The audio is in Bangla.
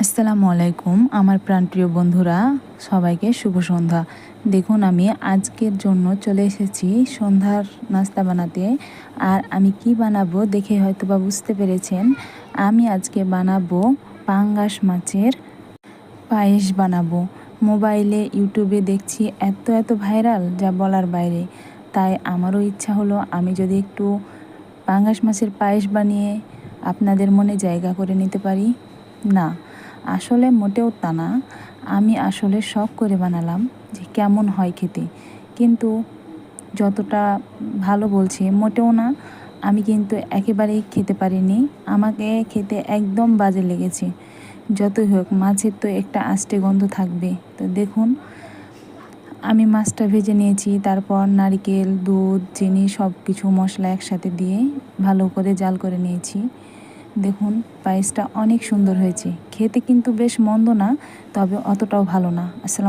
আসসালামু আলাইকুম আমার প্রাণপ্রিয় বন্ধুরা, সবাইকে শুভ সন্ধ্যা। দেখুন, আমি আজকের জন্য চলে এসেছি সন্ধ্যার নাস্তা বানাতে। আর আমি কি বানাবো দেখে হয়তো বা বুঝতে পেরেছেন। আমি আজকে বানাবো পাঙ্গাস মাছের পায়েস বানাবো। মোবাইলে ইউটিউবে দেখছি এত এত ভাইরাল, যা বলার বাইরে। তাই আমারও ইচ্ছা হলো আমি যদি একটু পাঙ্গাস মাছের পায়েস বানিয়ে আপনাদের মনে জায়গা করে নিতে পারি। না, আসলে মোটেও তা না। আমি আসলে শখ করে বানালাম যে কেমন হয় খেতে, কিন্তু যতটা ভালো বলছে মোটেও না। আমি কিন্তু একেবারেই খেতে পারিনি, আমাকে খেতে একদম বাজে লেগেছে। যতই হোক, মাছের তো একটা আষ্টে গন্ধ থাকবে। তো দেখুন, আমি মাছটা ভেজে নিয়েছি, তারপর নারকেল, দুধ, চিনি সব কিছু মশলা একসাথে দিয়ে ভালো করে জাল করে নিয়েছি। দেখুন, পায়েসটা অনেক সুন্দর হয়েছে, খেতে কিন্তু বেশ মন্দ না, তবে অতটাও ভালো না। আসসালাম।